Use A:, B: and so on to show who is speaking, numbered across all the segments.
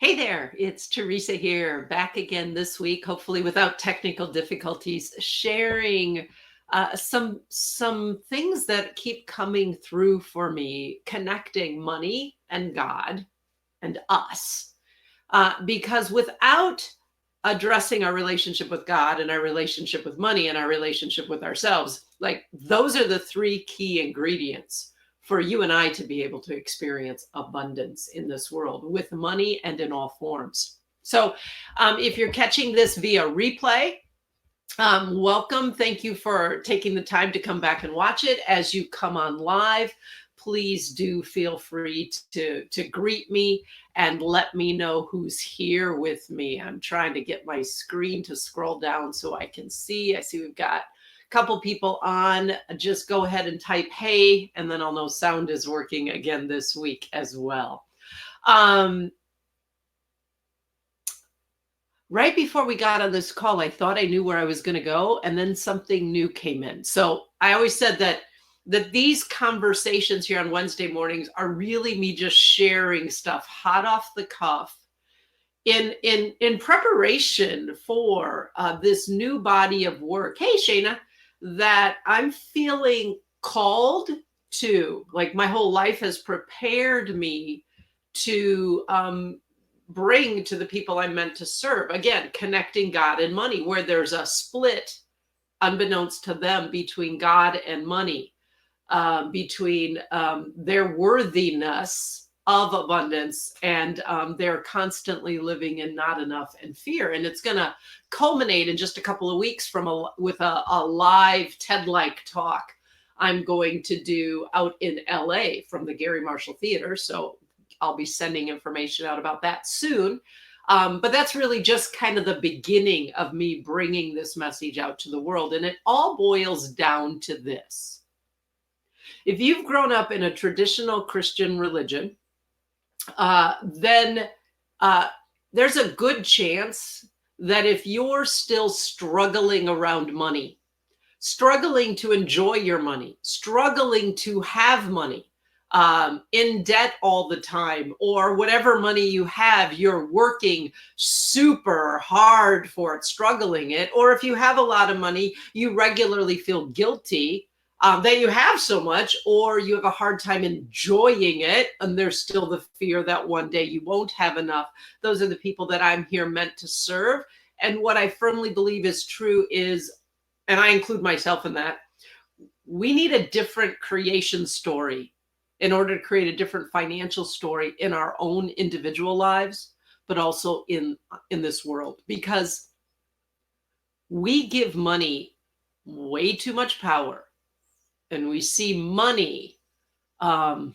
A: Hey there, it's Teresa here, back again this week, hopefully without technical difficulties, sharing some things that keep coming through for me, connecting money and God and us. Because without addressing our relationship with God and our relationship with money and our relationship with ourselves, like those are the three key ingredients for you and I to be able to experience abundance in this world with money and in all forms. So if you're catching this via replay, welcome. Thank you for taking the time to come back and watch it. As you come on live, please do feel free to greet me and let me know who's here with me. I'm trying to get my screen to scroll down so I can see. I see we've got a couple people on. Just go ahead and type hey, and then I'll know sound is working again this week as well. Right before we got on this call, I thought I knew where I was going to go, and then something new came in. So I always said that these conversations here on Wednesday mornings are really me just sharing stuff hot off the cuff in preparation for this new body of work. Hey, Shayna, that I'm feeling called to. Like my whole life has prepared me to bring to the people I'm meant to serve. Again, connecting God and money, where there's a split, unbeknownst to them, between God and money, between their worthiness of abundance and they're constantly living in not enough and fear. And it's going to culminate in just a couple of weeks with a live TED-like talk I'm going to do out in LA from the Gary Marshall Theater. So I'll be sending information out about that soon. But that's really just kind of the beginning of me bringing this message out to the world. And it all boils down to this. If you've grown up in a traditional Christian religion, then there's a good chance that if you're still struggling around money, struggling to enjoy your money, struggling to have money, in debt all the time, or whatever money you have, you're working super hard for it, struggling it. Or if you have a lot of money, you regularly feel guilty that you have so much, or you have a hard time enjoying it. And there's still the fear that one day you won't have enough. Those are the people that I'm here meant to serve. And what I firmly believe is true is, and I include myself in that, we need a different creation story in order to create a different financial story in our own individual lives, but also in this world, because we give money way too much power, and we see money, well,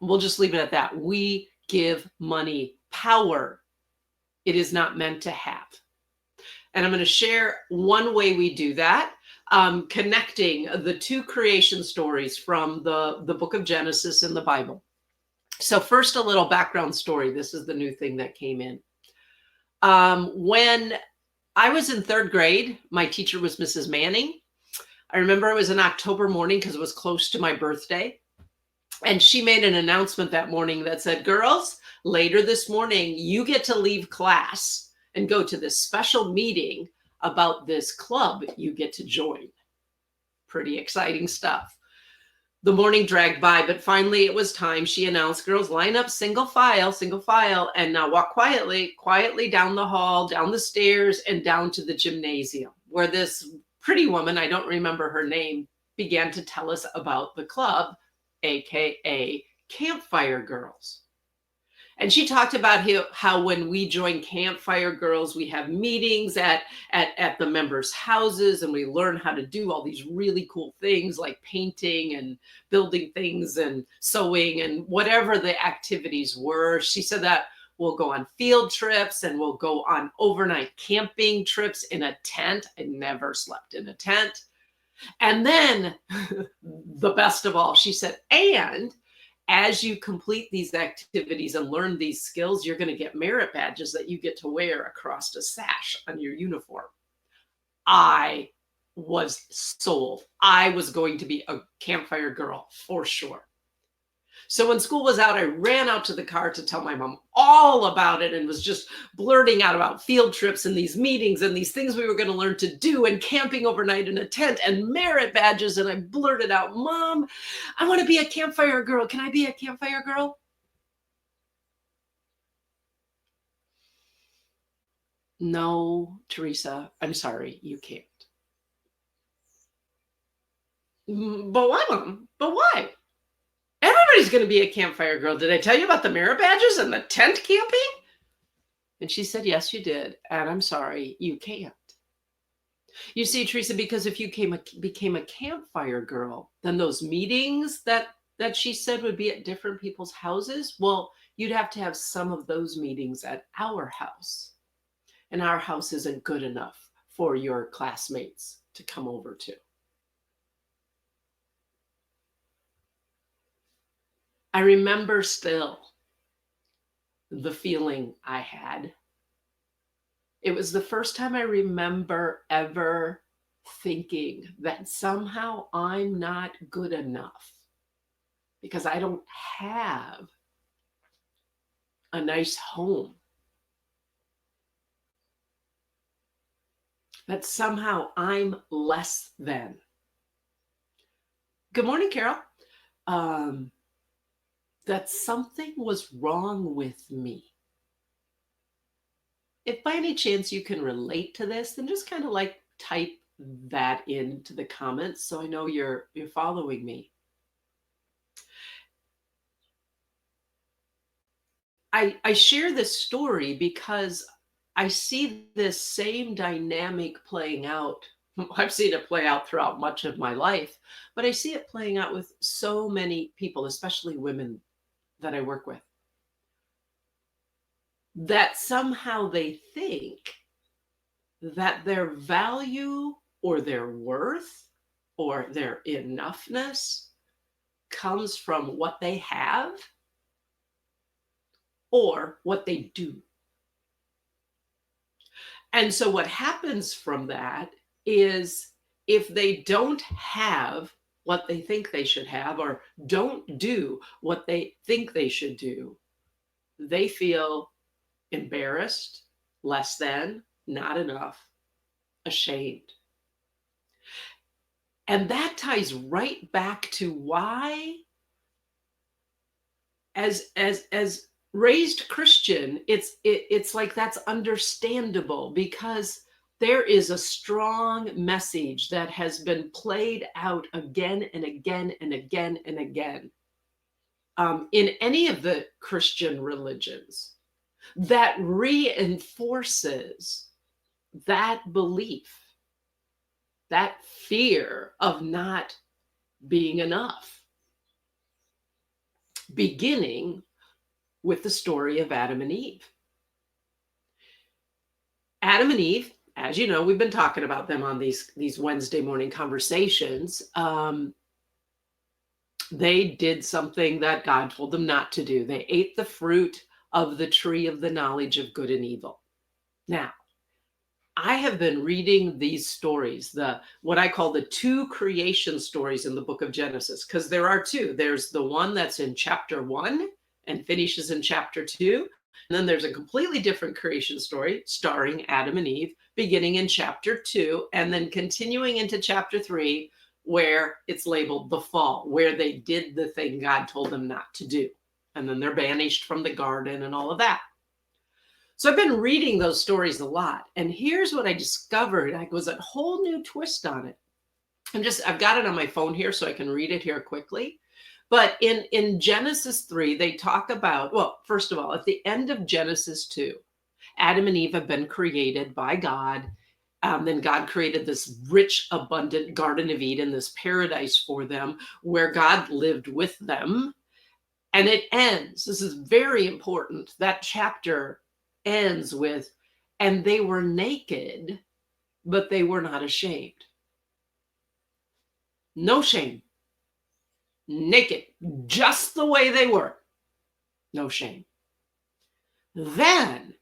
A: we'll just leave it at that. We give money power it is not meant to have. And I'm going to share one way we do that, connecting the two creation stories from the book of Genesis in the Bible. So first, a little background story. This is the new thing that came in. When I was in third grade, my teacher was Mrs. Manning. I remember it was an October morning because it was close to my birthday. And she made an announcement that morning that said, girls, later this morning, you get to leave class and go to this special meeting about this club you get to join. Pretty exciting stuff. The morning dragged by, but finally it was time. She announced, girls, line up single file, and now walk quietly down the hall, down the stairs, and down to the gymnasium, where this pretty woman, I don't remember her name, began to tell us about the club, AKA Campfire Girls. And she talked about how when we join Campfire Girls, we have meetings at the members' houses, and we learn how to do all these really cool things like painting and building things and sewing and whatever the activities were. She said that we'll go on field trips and we'll go on overnight camping trips in a tent. I never slept in a tent. And then the best of all, she said, and as you complete these activities and learn these skills, you're going to get merit badges that you get to wear across a sash on your uniform. I was sold. I was going to be a Campfire Girl for sure. So when school was out, I ran out to the car to tell my mom all about it and was just blurting out about field trips and these meetings and these things we were going to learn to do and camping overnight in a tent and merit badges. And I blurted out, Mom, I want to be a campfire girl. Can I be a campfire girl? No, Teresa, I'm sorry, you can't. But why, Mom? But why? Everybody's going to be a campfire girl. Did I tell you about the merit badges and the tent camping? And she said, yes, you did. And I'm sorry, you can't. You see, Teresa, because if you became a campfire girl, then those meetings that she said would be at different people's houses, well, you'd have to have some of those meetings at our house. And our house isn't good enough for your classmates to come over to. I remember still the feeling I had. It was the first time I remember ever thinking that somehow I'm not good enough because I don't have a nice home. That somehow I'm less than. Good morning, Carol. That something was wrong with me. If by any chance you can relate to this, then just kind of like type that into the comments so I know you're following me. I share this story because I see this same dynamic playing out. I've seen it play out throughout much of my life, but I see it playing out with so many people, especially women that I work with, that somehow they think that their value or their worth or their enoughness comes from what they have or what they do. And so what happens from that is if they don't have what they think they should have or don't do what they think they should do, they feel embarrassed, less than, not enough, ashamed. And that ties right back to why, as raised Christian, it's like that's understandable because there is a strong message that has been played out again and again and again and again in any of the Christian religions that reinforces that belief, that fear of not being enough, beginning with the story of Adam and Eve. Adam and Eve, as you know, we've been talking about them on these Wednesday morning conversations. They did something that God told them not to do. They ate the fruit of the tree of the knowledge of good and evil. Now, I have been reading these stories, what I call the two creation stories in the book of Genesis, because there are two. There's the one that's in chapter 1 and finishes in chapter 2. And then there's a completely different creation story starring Adam and Eve, beginning in chapter 2 and then continuing into chapter 3, where it's labeled the fall, where they did the thing God told them not to do. And then they're banished from the garden and all of that. So I've been reading those stories a lot. And here's what I discovered. It was a whole new twist on it. I've got it on my phone here so I can read it here quickly. But in Genesis 3, they talk about, well, first of all, at the end of Genesis 2, Adam and Eve have been created by God. Then God created this rich, abundant Garden of Eden, this paradise for them, where God lived with them. And it ends, this is very important, that chapter ends with, and they were naked, but they were not ashamed. No shame. Naked, just the way they were. No shame. Then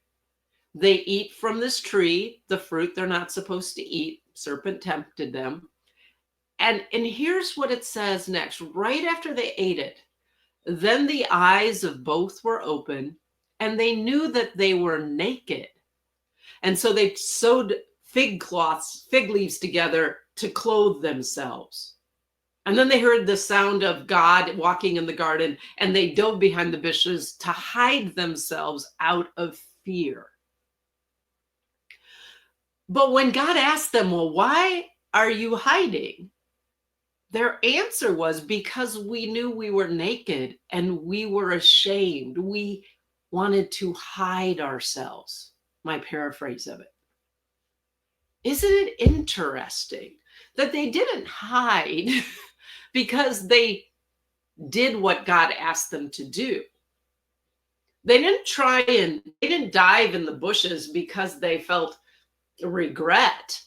A: they eat from this tree, the fruit they're not supposed to eat. Serpent tempted them. And here's what it says next. Right after they ate it, Then the eyes of both were open, and they knew that they were naked. And so they sewed fig leaves together to clothe themselves. And then they heard the sound of God walking in the garden, and they dove behind the bushes to hide themselves out of fear. But when God asked them, well, why are you hiding? Their answer was, because we knew we were naked and we were ashamed. We wanted to hide ourselves. My paraphrase of it. Isn't it interesting that they didn't hide because they did what God asked them to do? They didn't dive in the bushes because they felt regret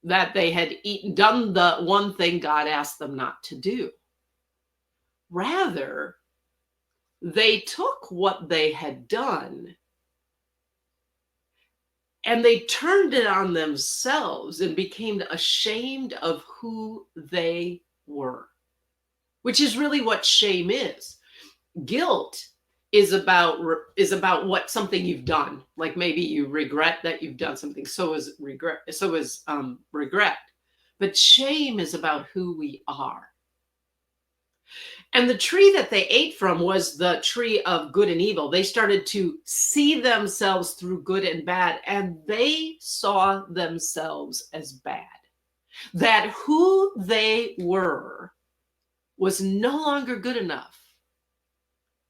A: that they had done the one thing God asked them not to do. Rather, they took what they had done and they turned it on themselves and became ashamed of who they were, which is really what shame is. Guilt is about what something you've done. Like maybe you regret that you've done something. So is regret. But shame is about who we are. And the tree that they ate from was the tree of good and evil. They started to see themselves through good and bad, and they saw themselves as bad. That who they were was no longer good enough.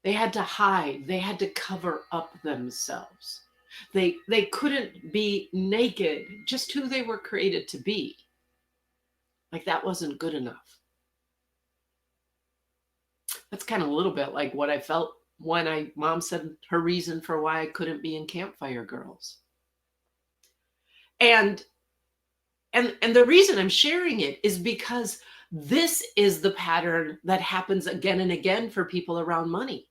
A: They had to hide. They had to cover up themselves. They couldn't be naked, just who they were created to be. Like that wasn't good enough. That's kind of a little bit like what I felt when mom said her reason for why I couldn't be in Campfire Girls. And the reason I'm sharing it is because this is the pattern that happens again and again for people around money.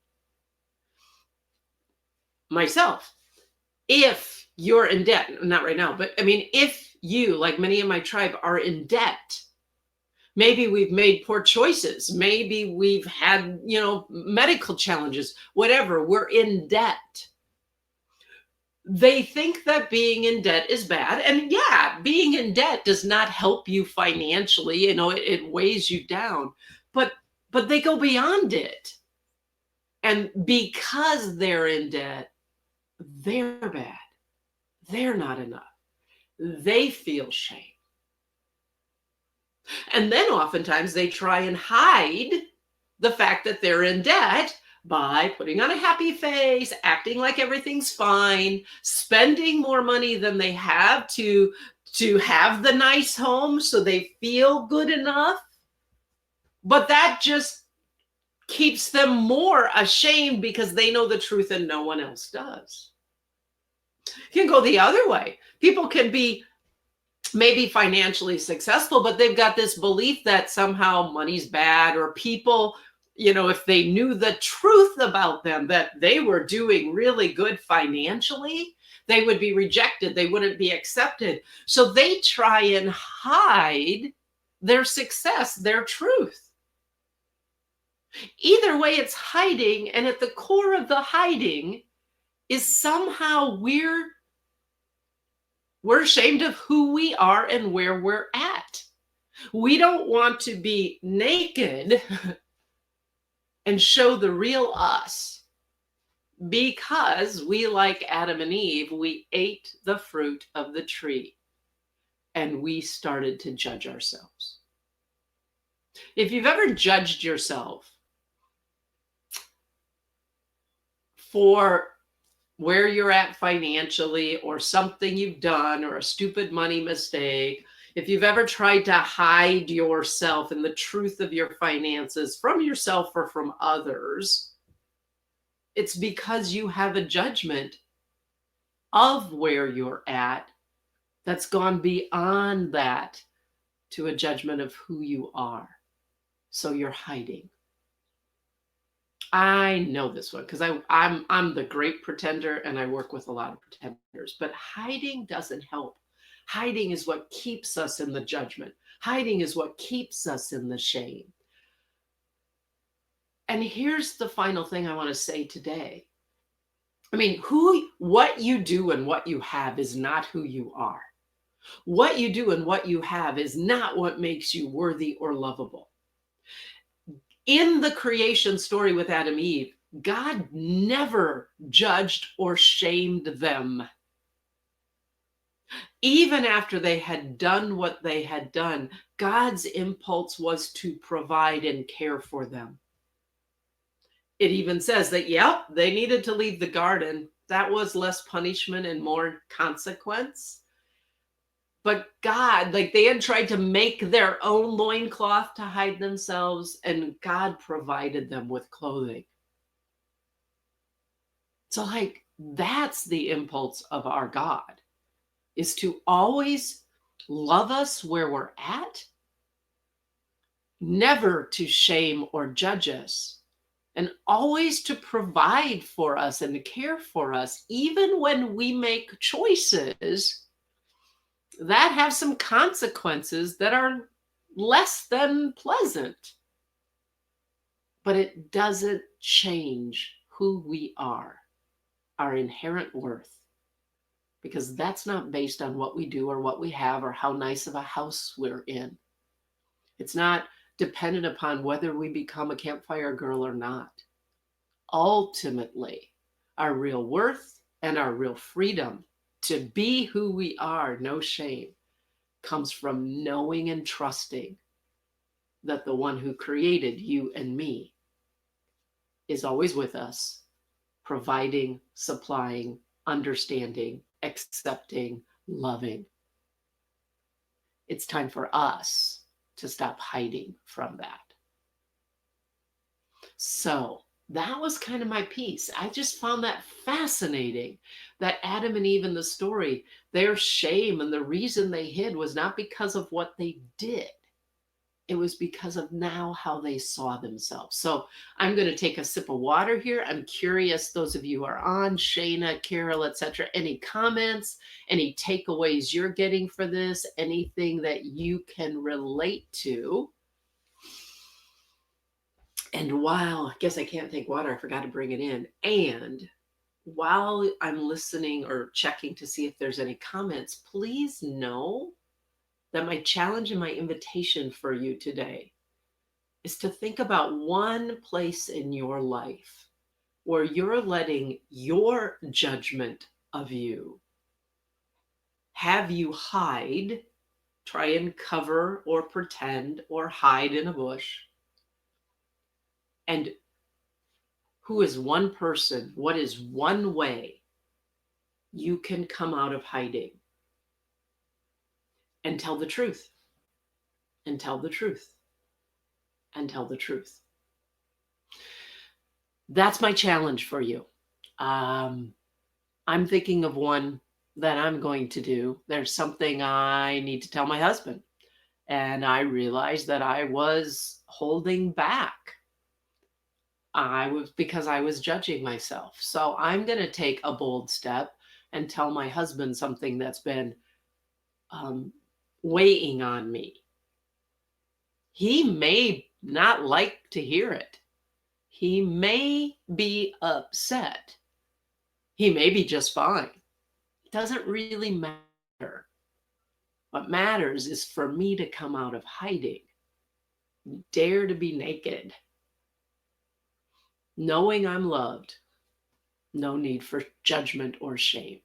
A: Myself, if you're in debt, not right now, but I mean, if you, like many in my tribe, are in debt, maybe we've made poor choices, maybe we've had, medical challenges, whatever, we're in debt. They think that being in debt is bad. And yeah, being in debt does not help you financially, it weighs you down, but they go beyond it. And because they're in debt, they're bad. They're not enough. They feel shame. And then oftentimes they try and hide the fact that they're in debt by putting on a happy face, acting like everything's fine, spending more money than they have to have the nice home so they feel good enough. But that just keeps them more ashamed because they know the truth and no one else does. You can go the other way. People can be maybe financially successful, but they've got this belief that somehow money's bad, or people, if they knew the truth about them, that they were doing really good financially, they would be rejected. They wouldn't be accepted. So they try and hide their success, their truth. Either way, it's hiding. And at the core of the hiding is somehow we're ashamed of who we are and where we're at. We don't want to be naked and show the real us because we, like Adam and Eve, we ate the fruit of the tree and we started to judge ourselves. If you've ever judged yourself for where you're at financially, or something you've done, or a stupid money mistake, if you've ever tried to hide yourself and the truth of your finances from yourself or from others, it's because you have a judgment of where you're at that's gone beyond that to a judgment of who you are. So you're hiding. I know this one because I'm the great pretender and I work with a lot of pretenders, but hiding doesn't help. Hiding is what keeps us in the judgment. Hiding is what keeps us in the shame. And here's the final thing I want to say today. I mean, what you do and what you have is not who you are. What you do and what you have is not what makes you worthy or lovable. In the creation story with Adam and Eve, God never judged or shamed them. Even after they had done what they had done, God's impulse was to provide and care for them. It even says that, yep, they needed to leave the garden. That was less punishment and more consequence. But God, like they had tried to make their own loincloth to hide themselves, and God provided them with clothing. So, like, that's the impulse of our God, is to always love us where we're at, never to shame or judge us, and always to provide for us and to care for us, even when we make choices that have some consequences that are less than pleasant. But it doesn't change who we are, our inherent worth, because that's not based on what we do or what we have or how nice of a house we're in. It's not dependent upon whether we become a campfire girl or not. Ultimately, our real worth and our real freedom to be who we are, no shame, comes from knowing and trusting that the one who created you and me is always with us, providing, supplying, understanding, accepting, loving. It's time for us to stop hiding from that. So that was kind of my piece. I just found that fascinating that Adam and Eve in the story, their shame and the reason they hid was not because of what they did. It was because of now how they saw themselves. So I'm going to take a sip of water here. I'm curious, those of you who are on, Shayna, Carol, etc., any comments, any takeaways you're getting for this, anything that you can relate to? And while, I guess I can't take water, I forgot to bring it in. And while I'm listening or checking to see if there's any comments, please know that my challenge and my invitation for you today is to think about one place in your life where you're letting your judgment of you have you hide, try and cover or pretend or hide in a bush. And who is one person? What is one way you can come out of hiding and tell the truth, and tell the truth, and tell the truth? That's my challenge for you. I'm thinking of one that I'm going to do. There's something I need to tell my husband. And I realized that I was holding back. Because I was judging myself. So I'm going to take a bold step and tell my husband something that's been weighing on me. He may not like to hear it. He may be upset. He may be just fine. It doesn't really matter. What matters is for me to come out of hiding, dare to be naked, knowing I'm loved, no need for judgment or shame.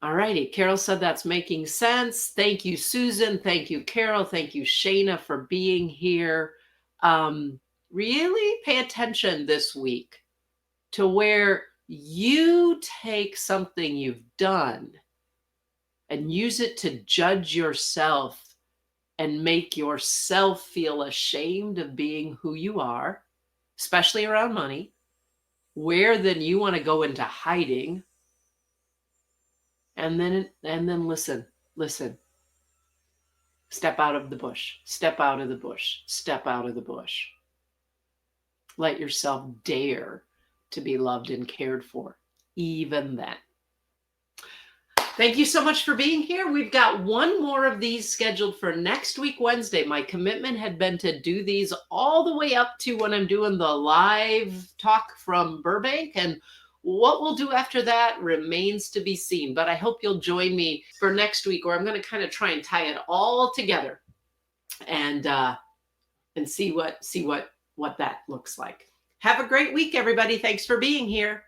A: All righty. Carol said that's making sense. Thank you, Susan. Thank you, Carol. Thank you, Shayna, for being here. Really pay attention this week to where you take something you've done and use it to judge yourself and make yourself feel ashamed of being who you are, especially around money, where then you want to go into hiding. And then listen. Step out of the bush. Step out of the bush. Step out of the bush. Let yourself dare to be loved and cared for, even then. Thank you so much for being here. We've got one more of these scheduled for next week, Wednesday. My commitment had been to do these all the way up to when I'm doing the live talk from Burbank. And what we'll do after that remains to be seen. But I hope you'll join me for next week, where I'm going to kind of try and tie it all together and see what that looks like. Have a great week, everybody. Thanks for being here.